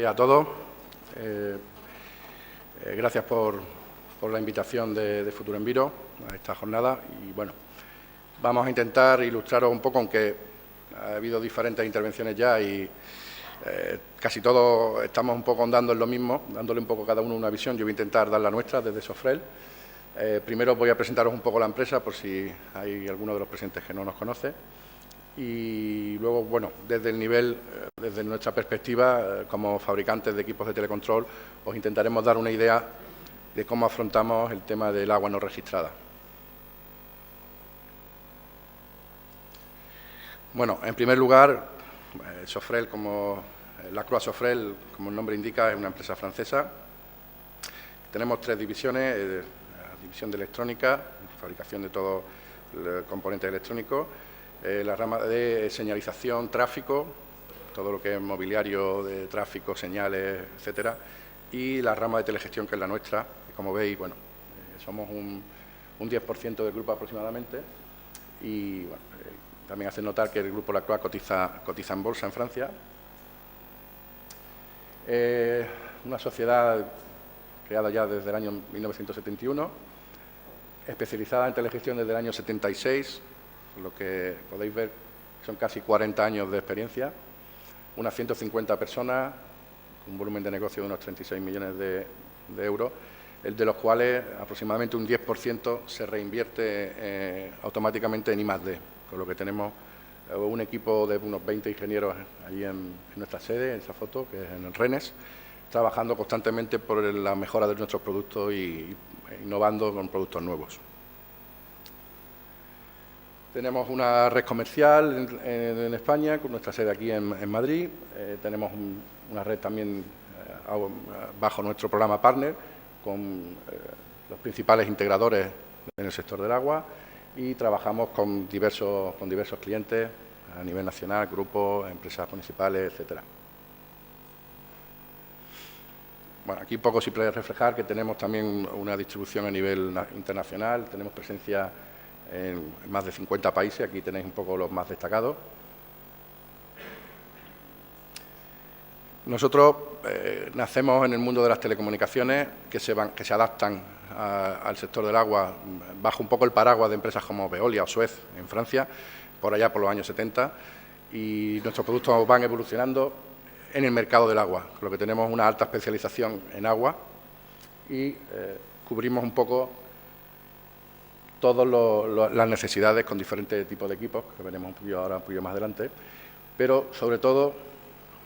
días a todos. Gracias por la invitación de Futuro Enviro a esta jornada. Y bueno, vamos a intentar ilustraros un poco, aunque ha habido diferentes intervenciones ya y casi todos estamos un poco andando en lo mismo, dándole un poco cada uno una visión. Yo voy a intentar dar la nuestra desde Sofrel. Primero voy a presentaros un poco la empresa, por si hay alguno de los presentes que no nos conoce. Y luego, bueno, desde el nivel, desde nuestra perspectiva, como fabricantes de equipos de telecontrol, os intentaremos dar una idea de cómo afrontamos el tema del agua no registrada. Bueno, en primer lugar, Sofrel, la Croix Sofrel, como el nombre indica, es una empresa francesa. Tenemos tres divisiones: la división de electrónica, fabricación de todo el componente electrónico, la rama de señalización, tráfico, todo lo que es mobiliario de tráfico, señales, etcétera, y la rama de telegestión, que es la nuestra, que como veis, bueno, somos un 10% del grupo aproximadamente, y bueno, también hace notar que el grupo La Croix cotiza en bolsa en Francia. Una sociedad creada ya desde el año 1971, especializada en telegestión desde el año 76, lo que podéis ver son casi 40 años de experiencia, unas 150 personas, un volumen de negocio de unos 36 millones de euros, de los cuales aproximadamente un 10% se reinvierte automáticamente en I+D, con lo que tenemos un equipo de unos 20 ingenieros allí en nuestra sede, en esa foto, que es en el Rennes, trabajando constantemente por la mejora de nuestros productos y innovando con productos nuevos. Tenemos una red comercial en España, con nuestra sede aquí en Madrid. Tenemos una red también bajo nuestro programa Partner, con los principales integradores en el sector del agua, y trabajamos con diversos clientes a nivel nacional, grupos, empresas municipales, etcétera. Bueno, aquí un poco simple de reflejar que tenemos también una distribución a nivel internacional, tenemos presencia en más de 50 países, aquí tenéis un poco los más destacados. Nosotros nacemos en el mundo de las telecomunicaciones que se adaptan al sector del agua bajo un poco el paraguas de empresas como Veolia o Suez en Francia, por allá por los años 70, y nuestros productos van evolucionando en el mercado del agua, con lo que tenemos una alta especialización en agua y cubrimos un poco todas las necesidades con diferentes tipos de equipos, que veremos un poquito más adelante, pero sobre todo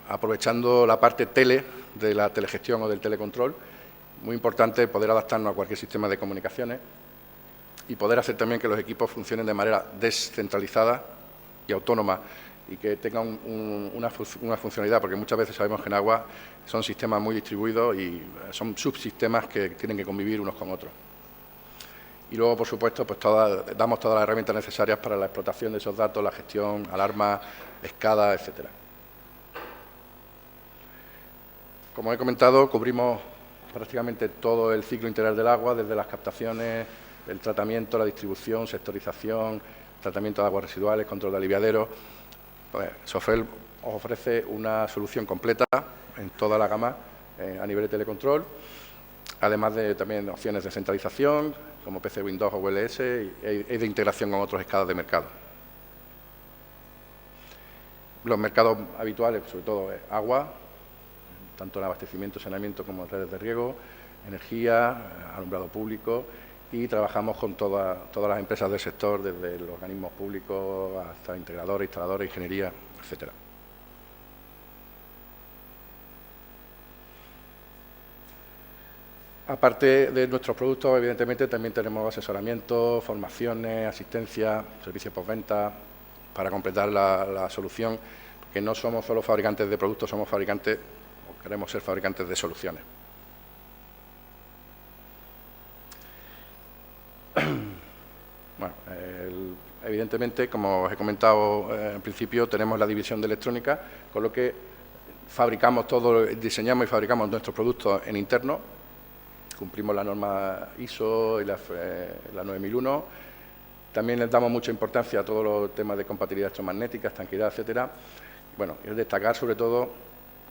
aprovechando la parte tele de la telegestión o del telecontrol. Muy importante poder adaptarnos a cualquier sistema de comunicaciones y poder hacer también que los equipos funcionen de manera descentralizada y autónoma y que tengan una funcionalidad, porque muchas veces sabemos que en agua son sistemas muy distribuidos y son subsistemas que tienen que convivir unos con otros. Y luego, por supuesto, pues damos todas las herramientas necesarias para la explotación de esos datos, la gestión, alarmas, escadas, etcétera. Como he comentado, cubrimos prácticamente todo el ciclo integral del agua, desde las captaciones, el tratamiento, la distribución, sectorización, tratamiento de aguas residuales, control de aliviaderos. Pues Sofrel os ofrece una solución completa en toda la gama a nivel de telecontrol, además de también opciones de centralización, como PC Windows o WLS, y de integración con otros escadas de mercado. Los mercados habituales, sobre todo agua, tanto en abastecimiento, saneamiento como en redes de riego, energía, alumbrado público, y trabajamos con todas las empresas del sector, desde los organismos públicos hasta integradores, instaladores, ingeniería, etcétera. Aparte de nuestros productos, evidentemente, también tenemos asesoramiento, formaciones, asistencia, servicios postventa, para completar la solución, que no somos solo fabricantes de productos, somos fabricantes, o queremos ser fabricantes de soluciones. Bueno, evidentemente, como os he comentado en principio, tenemos la división de electrónica, con lo que fabricamos todo, diseñamos y fabricamos nuestros productos en interno. Cumplimos la norma ISO y la 9001. También les damos mucha importancia a todos los temas de compatibilidad electromagnética, estanquidad, etcétera. Bueno, es destacar sobre todo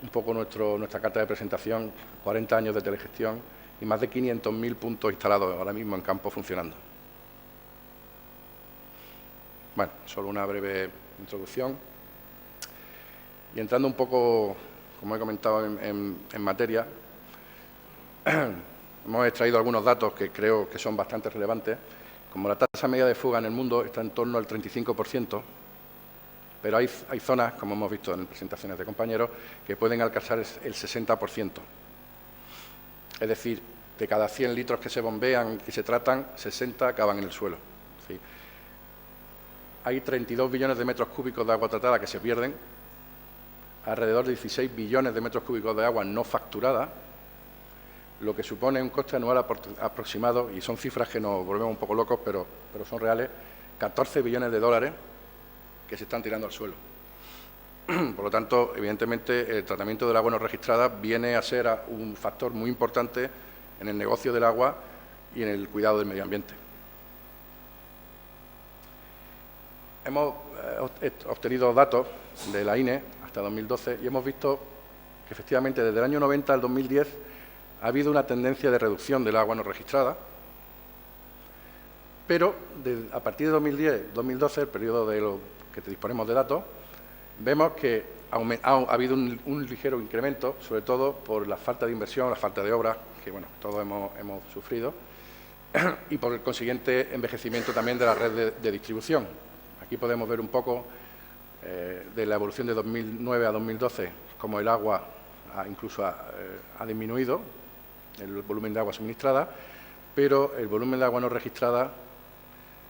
un poco nuestra carta de presentación, 40 años de telegestión y más de 500.000 puntos instalados ahora mismo en campo funcionando. Bueno, solo una breve introducción. Y entrando un poco, como he comentado, en materia, hemos extraído algunos datos que creo que son bastante relevantes. Como la tasa media de fuga en el mundo está en torno al 35%, pero hay zonas, como hemos visto en presentaciones de compañeros, que pueden alcanzar el 60%. Es decir, de cada 100 litros que se bombean y se tratan, 60 acaban en el suelo. ¿Sí? Hay 32 billones de metros cúbicos de agua tratada que se pierden, alrededor de 16 billones de metros cúbicos de agua no facturada, lo que supone un coste anual aproximado, y son cifras que nos volvemos un poco locos, pero son reales, 14 billones de dólares que se están tirando al suelo. Por lo tanto, evidentemente, el tratamiento del agua no registrada viene a ser un factor muy importante en el negocio del agua y en el cuidado del medio ambiente. Hemos obtenido datos de la INE hasta 2012 y hemos visto que, efectivamente, desde el año 90 al 2010 ha habido una tendencia de reducción del agua no registrada, pero a partir de 2010-2012, el periodo de lo que disponemos de datos, vemos que ha habido un ligero incremento, sobre todo por la falta de inversión, la falta de obras, que bueno, todos hemos sufrido, y por el consiguiente envejecimiento también de la red de distribución. Aquí podemos ver un poco de la evolución de 2009 a 2012, cómo el agua incluso ha disminuido, el volumen de agua suministrada, pero el volumen de agua no registrada,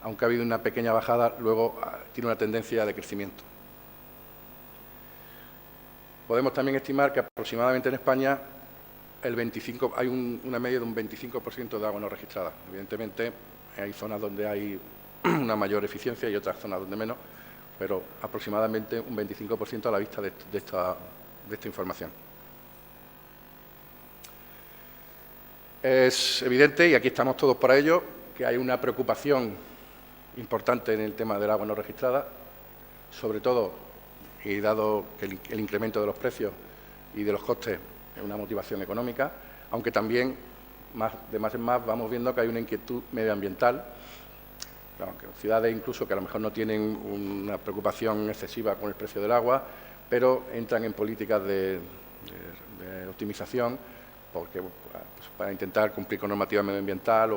aunque ha habido una pequeña bajada, luego tiene una tendencia de crecimiento. Podemos también estimar que aproximadamente en España hay una media de un 25% de agua no registrada. Evidentemente, hay zonas donde hay una mayor eficiencia y otras zonas donde menos, pero aproximadamente un 25% a la vista de esta información. Es evidente, y aquí estamos todos para ello, que hay una preocupación importante en el tema del agua no registrada, sobre todo, y dado que el incremento de los precios y de los costes es una motivación económica, aunque también, de más en más, vamos viendo que hay una inquietud medioambiental, aunque ciudades incluso que a lo mejor no tienen una preocupación excesiva con el precio del agua, pero entran en políticas de optimización porque, pues, para intentar cumplir con normativa medioambiental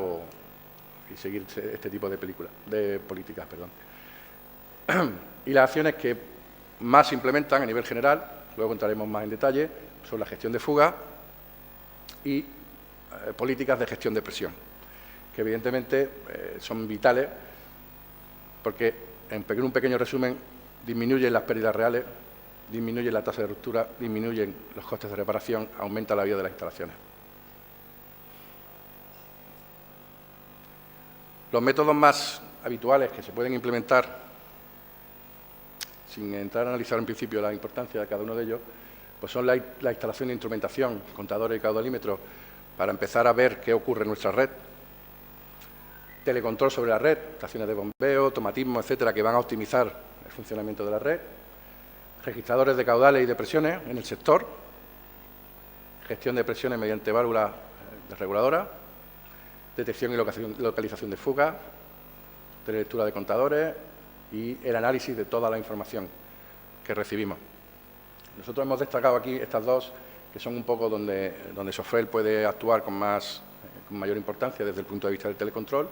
y seguir este tipo de políticas. Y las acciones que más se implementan a nivel general, luego entraremos más en detalle, son la gestión de fuga y políticas de gestión de presión, que evidentemente son vitales porque, en un pequeño resumen, disminuyen las pérdidas reales, disminuyen la tasa de ruptura, disminuyen los costes de reparación, aumenta la vida de las instalaciones. Los métodos más habituales que se pueden implementar, sin entrar a analizar en principio la importancia de cada uno de ellos, pues son la instalación de instrumentación, contadores y caudalímetros, para empezar a ver qué ocurre en nuestra red, telecontrol sobre la red, estaciones de bombeo, automatismo, etcétera, que van a optimizar el funcionamiento de la red, registradores de caudales y de presiones en el sector, gestión de presiones mediante válvulas reguladoras, detección y localización de fugas, telelectura de contadores y el análisis de toda la información que recibimos. Nosotros hemos destacado aquí estas dos, que son un poco donde SOFREL puede actuar con mayor importancia desde el punto de vista del telecontrol,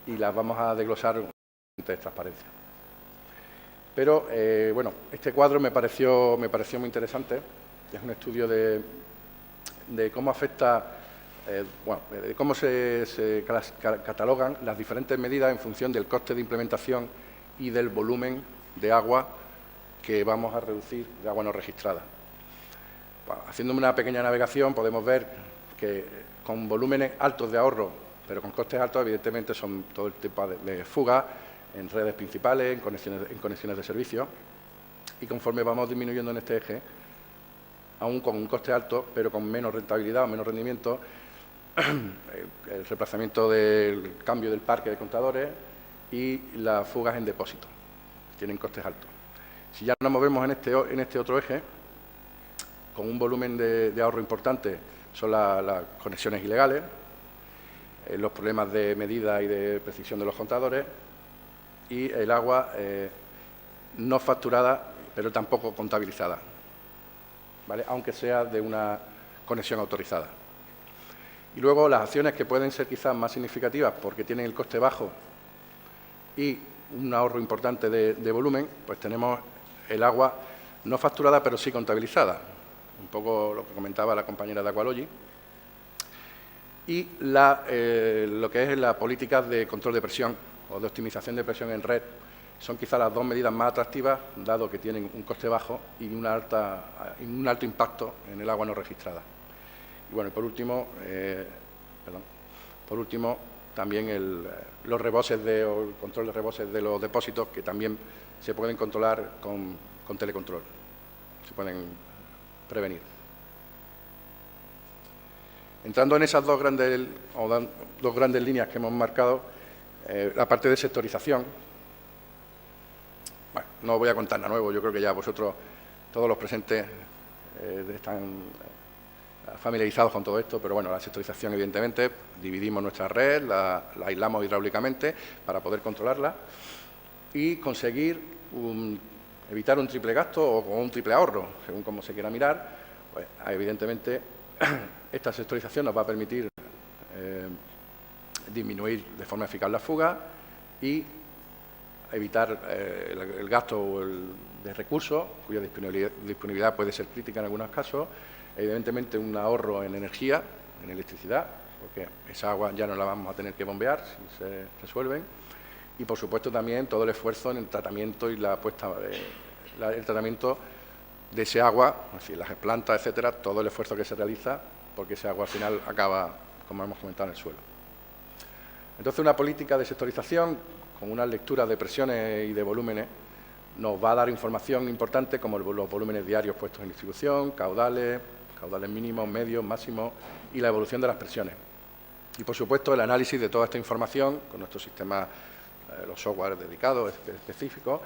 y las vamos a desglosar de transparencia. Pero, bueno, este cuadro me pareció muy interesante. Es un estudio de cómo afecta, de cómo se catalogan las diferentes medidas en función del coste de implementación y del volumen de agua que vamos a reducir, de agua no registrada. Bueno, haciendo una pequeña navegación podemos ver que con volúmenes altos de ahorro, pero con costes altos, evidentemente, son todo el tipo de fugas en redes principales, en conexiones de servicio, y conforme vamos disminuyendo en este eje, aún con un coste alto, pero con menos rentabilidad o menos rendimiento, el reemplazamiento del cambio del parque de contadores y las fugas en depósito, tienen costes altos. Si ya nos movemos en este otro eje, con un volumen de ahorro importante son las conexiones ilegales, los problemas de medida y de precisión de los contadores y el agua no facturada, pero tampoco contabilizada, ¿vale? Aunque sea de una conexión autorizada. Y luego las acciones que pueden ser quizás más significativas porque tienen el coste bajo y un ahorro importante de volumen, pues tenemos el agua no facturada, pero sí contabilizada. Un poco lo que comentaba la compañera de Aqualogy. Y lo que es la política de control de presión o de optimización de presión en red son quizás las dos medidas más atractivas, dado que tienen un coste bajo y un alto impacto en el agua no registrada. Y bueno, por último, también los reboses o el control de reboses de los depósitos, que también se pueden controlar con telecontrol, se pueden prevenir. Entrando en esas dos grandes líneas que hemos marcado, la parte de sectorización, bueno, no os voy a contar nada nuevo, yo creo que ya vosotros, todos los presentes, están familiarizados con todo esto, pero bueno, la sectorización, evidentemente, dividimos nuestra red, la aislamos hidráulicamente para poder controlarla y conseguir evitar un triple gasto o un triple ahorro, según como se quiera mirar. Pues, evidentemente, esta sectorización nos va a permitir disminuir de forma eficaz la fuga y evitar el gasto de recursos, cuya disponibilidad puede ser crítica en algunos casos. Evidentemente, un ahorro en energía, en electricidad, porque esa agua ya no la vamos a tener que bombear si se resuelven. Y, por supuesto, también todo el esfuerzo en el tratamiento y el tratamiento de ese agua, es decir, las plantas, etcétera, todo el esfuerzo que se realiza, porque ese agua al final acaba, como hemos comentado, en el suelo. Entonces, una política de sectorización con una lectura de presiones y de volúmenes nos va a dar información importante como los volúmenes diarios puestos en distribución, caudales mínimos, medios, máximos y la evolución de las presiones. Y, por supuesto, el análisis de toda esta información con nuestros sistemas, los software dedicados, específicos,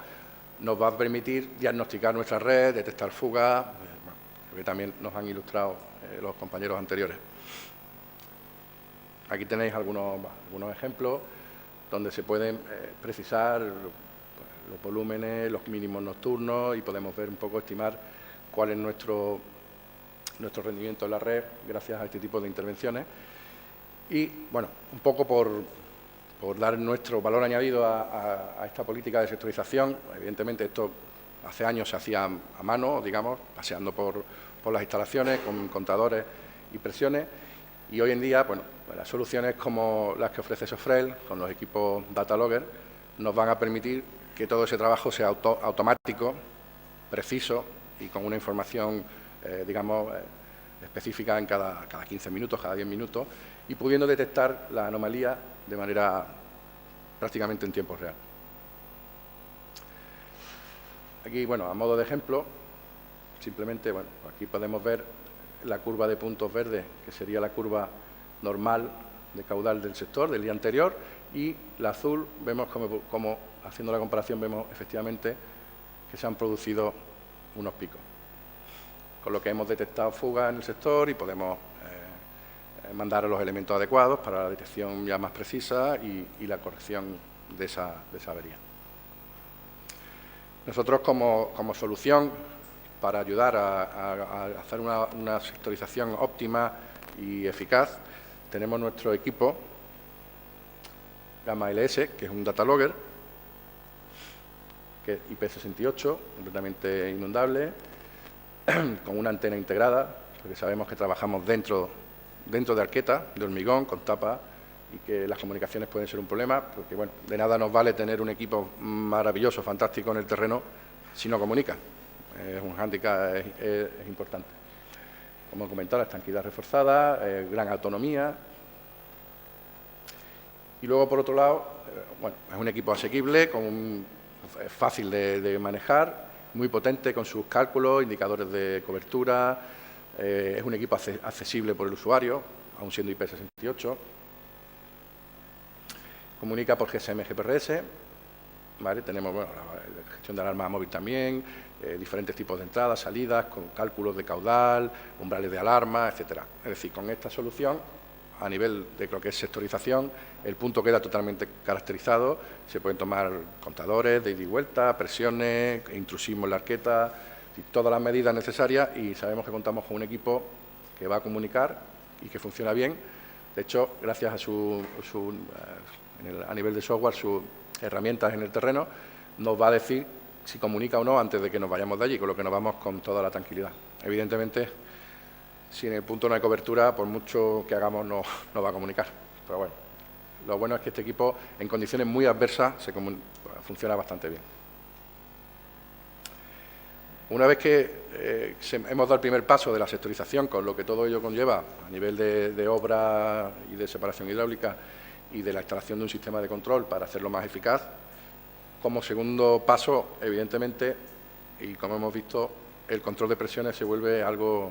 nos va a permitir diagnosticar nuestra red, detectar fugas, que también nos han ilustrado los compañeros anteriores. Aquí tenéis algunos ejemplos donde se pueden precisar los volúmenes, los mínimos nocturnos y podemos ver un poco, estimar cuál es nuestro rendimiento en la red gracias a este tipo de intervenciones. Y, bueno, un poco por dar nuestro valor añadido a esta política de sectorización. Evidentemente, esto hace años se hacía a mano, digamos, paseando por las instalaciones con contadores y presiones. Y hoy en día, bueno, las soluciones como las que ofrece Sofrel, con los equipos Datalogger, nos van a permitir que todo ese trabajo sea automático, preciso y con una información, digamos, específica en cada 15 minutos, cada 10 minutos, y pudiendo detectar la anomalía de manera prácticamente en tiempo real. Aquí, bueno, a modo de ejemplo, simplemente, bueno, aquí podemos ver la curva de puntos verdes, que sería la curva normal de caudal del sector del día anterior, y la azul, vemos como haciendo la comparación, vemos efectivamente que se han producido unos picos, con lo que hemos detectado fugas en el sector y podemos mandar los elementos adecuados para la detección ya más precisa y la corrección de esa avería. Nosotros, como solución para ayudar a hacer una sectorización óptima y eficaz, tenemos nuestro equipo Gamma LS, que es un Datalogger, que es IP68, completamente inundable, con una antena integrada, porque sabemos que trabajamos dentro de arqueta, de hormigón, con tapa, y que las comunicaciones pueden ser un problema, porque, bueno, de nada nos vale tener un equipo maravilloso, fantástico en el terreno, si no comunica. Es un hándicap, es importante. Como he comentado, la estanquidad reforzada, gran autonomía. Y luego, por otro lado, bueno, es un equipo asequible, fácil de manejar, muy potente con sus cálculos, indicadores de cobertura. Es un equipo accesible por el usuario, aun siendo IP68. Comunica por GSM GPRS ¿vale? Tenemos la gestión de alarma móvil también, diferentes tipos de entradas, salidas, con cálculos de caudal, umbrales de alarma, etcétera. Es decir, con esta solución, a nivel de lo que es sectorización, el punto queda totalmente caracterizado, se pueden tomar contadores de ida y vuelta, presiones, intrusismo en la arqueta, todas las medidas necesarias, y sabemos que contamos con un equipo que va a comunicar y que funciona bien. De hecho, gracias a a nivel de software, sus herramientas en el terreno, nos va a decir si comunica o no antes de que nos vayamos de allí, con lo que nos vamos con toda la tranquilidad. Evidentemente, si en el punto no hay cobertura, por mucho que hagamos, no va a comunicar. Pero bueno, lo bueno es que este equipo, en condiciones muy adversas, funciona bastante bien. Una vez que hemos dado el primer paso de la sectorización, con lo que todo ello conlleva a nivel de obra y de separación hidráulica y de la instalación de un sistema de control para hacerlo más eficaz, como segundo paso, evidentemente, y como hemos visto, el control de presiones se vuelve algo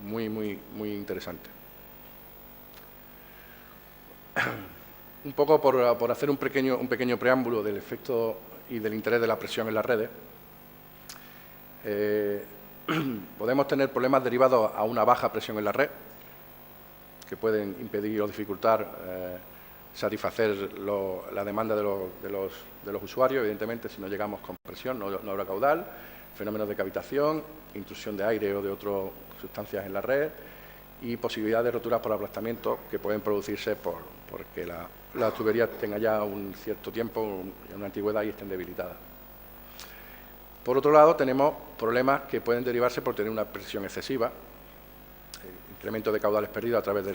muy interesante. Un poco por hacer un pequeño preámbulo del efecto y del interés de la presión en las redes, podemos tener problemas derivados a una baja presión en la red, que pueden impedir o dificultar satisfacer la demanda de los usuarios. Evidentemente, si no llegamos con presión, no habrá caudal, fenómenos de cavitación, intrusión de aire o de otras sustancias en la red y posibilidad de roturas por aplastamiento que pueden producirse porque la tubería tenga ya un cierto tiempo, una antigüedad y estén debilitadas. Por otro lado, tenemos problemas que pueden derivarse por tener una presión excesiva, incremento de caudales perdidos a través de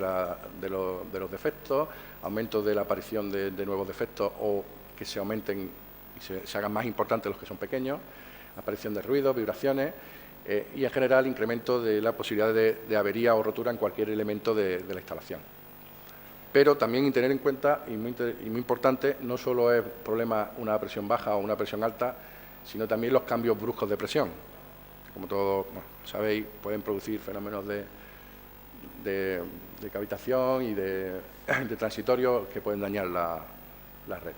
los defectos, aumento de la aparición de nuevos defectos o que se aumenten y se hagan más importantes los que son pequeños, aparición de ruidos, vibraciones y, en general, incremento de la posibilidad de avería o rotura en cualquier elemento de la instalación. Pero también tener en cuenta, y muy importante, no solo es problema una presión baja o una presión alta, sino también los cambios bruscos de presión. Como todos sabéis, pueden producir fenómenos de cavitación y de transitorios que pueden dañar la red.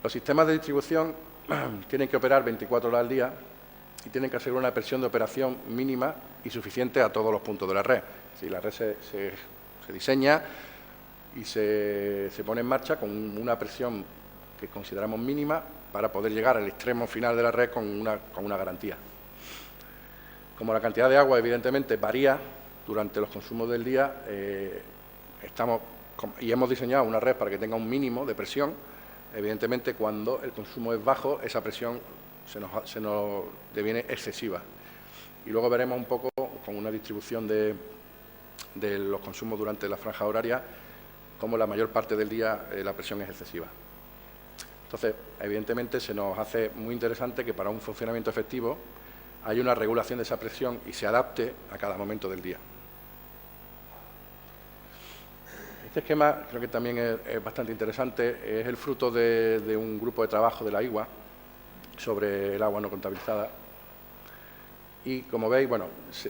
Los sistemas de distribución tienen que operar 24 horas al día y tienen que asegurar una presión de operación mínima y suficiente a todos los puntos de la red. Si la red se diseña y se pone en marcha con una presión que consideramos mínima para poder llegar al extremo final de la red con una garantía. Como la cantidad de agua, evidentemente, varía durante los consumos del día, hemos diseñado una red para que tenga un mínimo de presión. Evidentemente, cuando el consumo es bajo, esa presión se nos deviene excesiva. Y luego veremos un poco, con una distribución de los consumos durante la franja horaria, cómo la mayor parte del día la presión es excesiva. Entonces, evidentemente, se nos hace muy interesante que para un funcionamiento efectivo haya una regulación de esa presión y se adapte a cada momento del día. Este esquema creo que también es bastante interesante. Es el fruto de un grupo de trabajo de la IGUA sobre el agua no contabilizada. Y, como veis, bueno,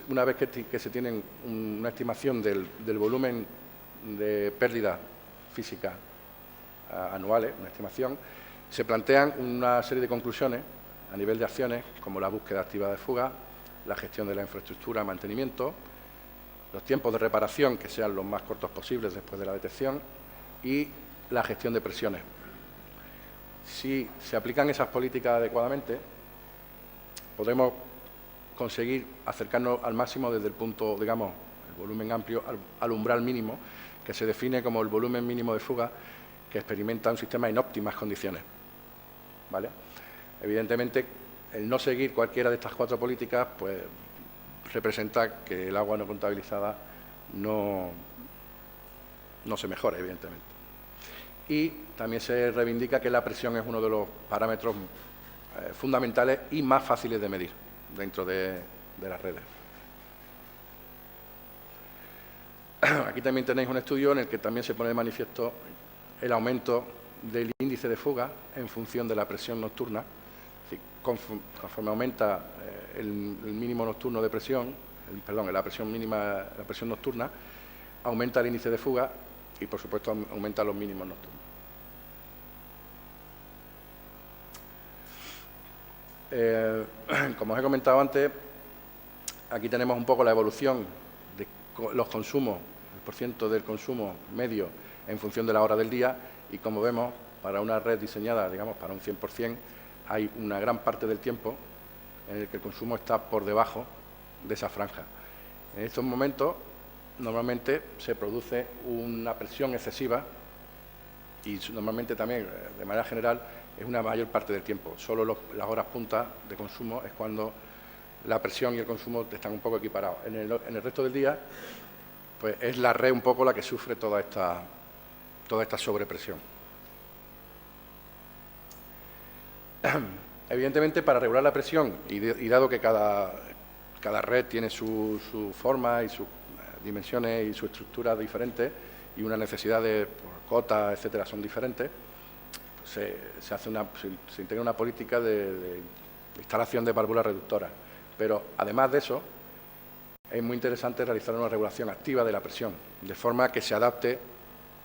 una vez que se tiene una estimación del volumen de pérdida física anuales, una estimación, se plantean una serie de conclusiones a nivel de acciones, como la búsqueda activa de fuga, la gestión de la infraestructura, mantenimiento, los tiempos de reparación que sean los más cortos posibles después de la detección y la gestión de presiones. Si se aplican esas políticas adecuadamente, podremos conseguir acercarnos al máximo desde el punto, digamos, el volumen amplio, al umbral mínimo, que se define como el volumen mínimo de fuga que experimenta un sistema en óptimas condiciones, ¿vale? Evidentemente, el no seguir cualquiera de estas cuatro políticas, pues, representa que el agua no contabilizada no se mejora, evidentemente. Y también se reivindica que la presión es uno de los parámetros fundamentales y más fáciles de medir dentro de las redes. Aquí también tenéis un estudio en el que también se pone de manifiesto el aumento del índice de fuga en función de la presión nocturna. Conforme aumenta el mínimo nocturno de presión, la presión mínima, la presión nocturna, aumenta el índice de fuga y, por supuesto, aumenta los mínimos nocturnos. Como os he comentado antes, aquí tenemos un poco la evolución de los consumos, el porcentaje del consumo medio en función de la hora del día, y como vemos, para una red diseñada, digamos, para un 100%, hay una gran parte del tiempo en el que el consumo está por debajo de esa franja. En estos momentos, normalmente se produce una presión excesiva y normalmente también, de manera general, es una mayor parte del tiempo. Solo las horas puntas de consumo es cuando la presión y el consumo están un poco equiparados. En el resto del día, pues es la red un poco la que sufre toda esta sobrepresión. Evidentemente, para regular la presión, y dado que cada red tiene su forma y sus dimensiones y su estructura diferentes, y una necesidad de cotas, etcétera, son diferentes, se integra una política de instalación de válvulas reductoras. Pero, además de eso, es muy interesante realizar una regulación activa de la presión, de forma que se adapte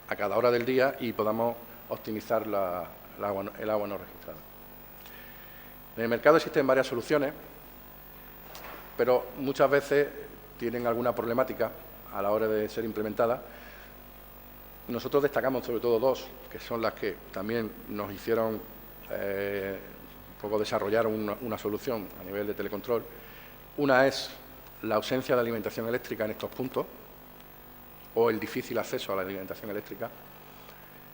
a cada hora del día y podamos optimizar el agua no registrada. En el mercado existen varias soluciones, pero muchas veces tienen alguna problemática a la hora de ser implementadas. Nosotros destacamos sobre todo dos, que son las que también nos hicieron un poco desarrollar una solución a nivel de telecontrol. Una es la ausencia de alimentación eléctrica en estos puntos, o el difícil acceso a la alimentación eléctrica,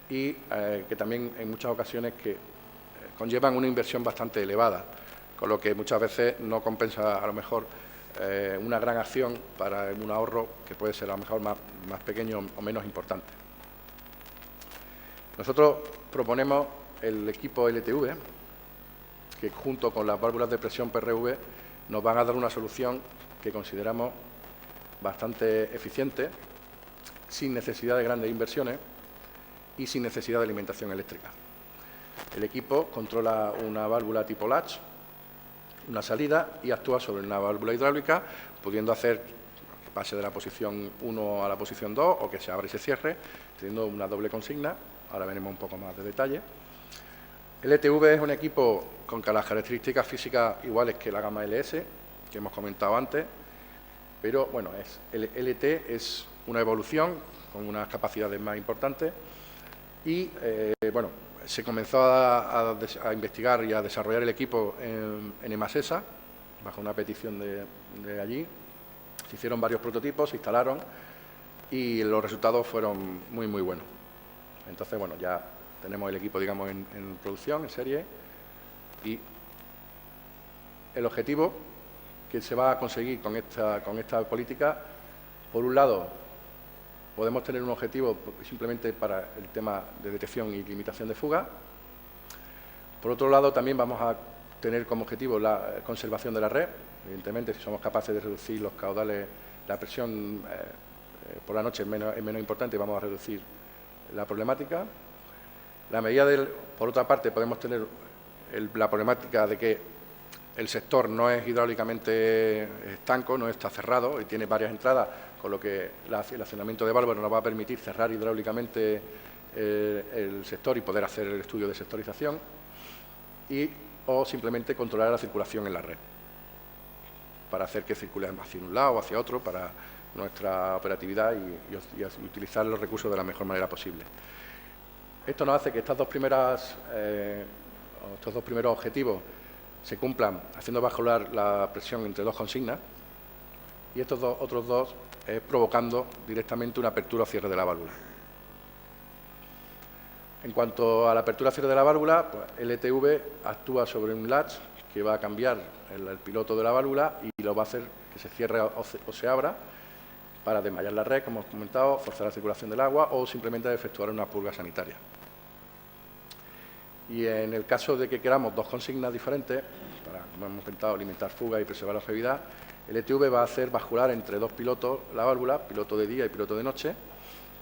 y que también en muchas ocasiones conllevan una inversión bastante elevada, con lo que muchas veces no compensa a lo mejor una gran acción para un ahorro que puede ser a lo mejor más pequeño o menos importante. Nosotros proponemos el equipo LTV, que junto con las válvulas de presión PRV nos van a dar una solución que consideramos bastante eficiente, sin necesidad de grandes inversiones y sin necesidad de alimentación eléctrica. El equipo controla una válvula tipo latch, una salida, y actúa sobre una válvula hidráulica, pudiendo hacer que pase de la posición 1 a la posición 2 o que se abra y se cierre, teniendo una doble consigna. Ahora veremos un poco más de detalle. El LTV es un equipo con las características físicas iguales que la gama LS, que hemos comentado antes, pero bueno, el LT es una evolución con unas capacidades más importantes y bueno, se comenzó a investigar y a desarrollar el equipo en Emasesa, bajo una petición de allí. Se hicieron varios prototipos, se instalaron y los resultados fueron muy buenos. Entonces, bueno, ya tenemos el equipo, digamos, en producción, en serie, y el objetivo que se va a conseguir con esta política, por un lado, podemos tener un objetivo simplemente para el tema de detección y limitación de fuga. Por otro lado, también vamos a tener como objetivo la conservación de la red. Evidentemente, si somos capaces de reducir los caudales, la presión por la noche es menos importante, vamos a reducir la problemática. Por otra parte, podemos tener la problemática de que el sector no es hidráulicamente estanco, no está cerrado y tiene varias entradas, con lo que el accionamiento de válvulas nos va a permitir cerrar hidráulicamente el sector y poder hacer el estudio de sectorización, o simplemente controlar la circulación en la red, para hacer que circule hacia un lado o hacia otro, para nuestra operatividad y utilizar los recursos de la mejor manera posible. Esto nos hace que estos dos primeros objetivos se cumplan haciendo bajar la presión entre dos consignas, y estos otros dos provocando directamente una apertura o cierre de la válvula. En cuanto a la apertura o cierre de la válvula, pues el LTV actúa sobre un latch que va a cambiar el piloto de la válvula y lo va a hacer que se cierre o se abra para desmayar la red, como hemos comentado, forzar la circulación del agua o simplemente efectuar una purga sanitaria. Y en el caso de que queramos dos consignas diferentes, para, como hemos comentado, limitar fuga y preservar la longevidad, el LTV va a hacer bascular entre dos pilotos la válvula, piloto de día y piloto de noche,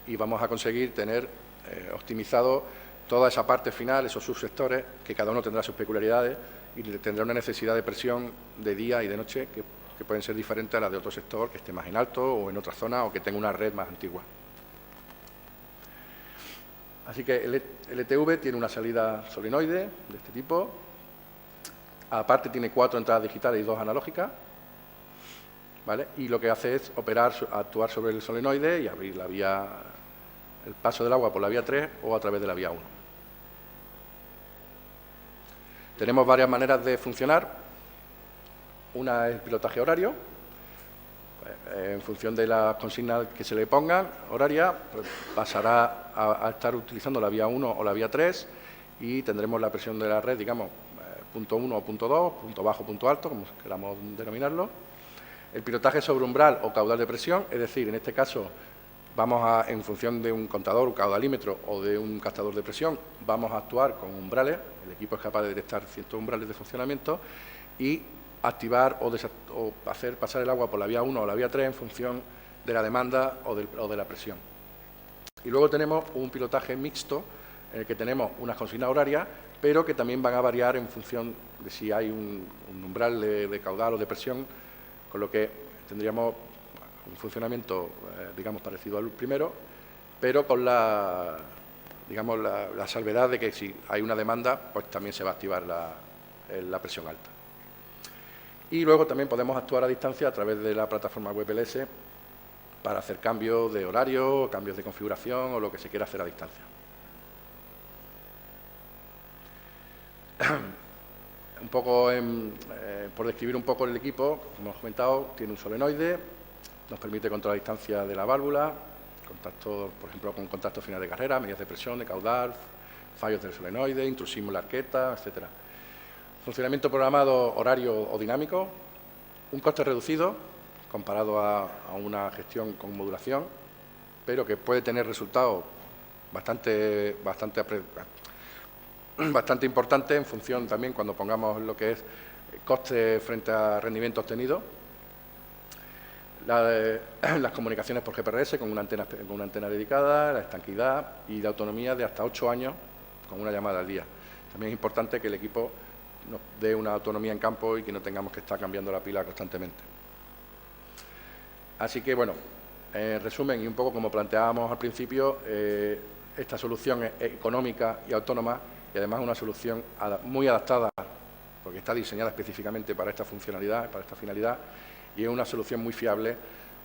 y vamos a conseguir tener optimizado toda esa parte final, esos subsectores, que cada uno tendrá sus peculiaridades y tendrá una necesidad de presión de día y de noche que pueden ser diferentes a las de otro sector, que esté más en alto o en otra zona o que tenga una red más antigua. Así que el LTV tiene una salida solenoide de este tipo, Aparte tiene 4 entradas digitales y 2 analógicas, ¿vale? Y lo que hace es actuar sobre el solenoide y abrir el paso del agua por la vía 3 o a través de la vía 1. Tenemos varias maneras de funcionar. Una es el pilotaje horario. En función de las consignas que se le pongan, horaria, pues pasará a estar utilizando la vía 1 o la vía 3 y tendremos la presión de la red, digamos, punto 1 o punto 2, punto bajo o punto alto, como queramos denominarlo. El pilotaje sobre umbral o caudal de presión, es decir, en este caso, en función de un contador, un caudalímetro o de un captador de presión, vamos a actuar con umbrales. El equipo es capaz de detectar ciertos umbrales de funcionamiento y activar o hacer pasar el agua por la vía 1 o la vía 3 en función de la demanda o de la presión. Y luego tenemos un pilotaje mixto en el que tenemos unas consignas horarias, pero que también van a variar en función de si hay un umbral de caudal o de presión, con lo que tendríamos un funcionamiento, digamos, parecido al primero, pero con la salvedad de que si hay una demanda, pues también se va a activar la presión alta. Y luego también podemos actuar a distancia a través de la plataforma WebLS para hacer cambios de horario, cambios de configuración o lo que se quiera hacer a distancia. Un poco por describir un poco el equipo, como hemos comentado, tiene un solenoide, nos permite controlar la distancia de la válvula, contactos, por ejemplo, con contacto final de carrera, medidas de presión, de caudal, fallos del solenoide, intrusismo en la arqueta, etcétera. Funcionamiento programado, horario o dinámico, un coste reducido comparado a una gestión con modulación, pero que puede tener resultados bastante importantes en función también cuando pongamos lo que es coste frente a rendimiento obtenido. Las comunicaciones por GPRS con una antena dedicada, la estanquidad y la autonomía de hasta 8 años con una llamada al día. También es importante que el equipo nos dé una autonomía en campo y que no tengamos que estar cambiando la pila constantemente. Así que, bueno, en resumen y un poco como planteábamos al principio, esta solución es económica y autónoma y además una solución muy adaptada porque está diseñada específicamente para esta funcionalidad, para esta finalidad y es una solución muy fiable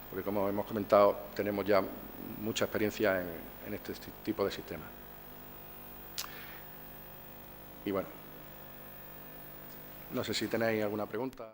porque, como hemos comentado, tenemos ya mucha experiencia en este tipo de sistemas. Y bueno, no sé si tenéis alguna pregunta.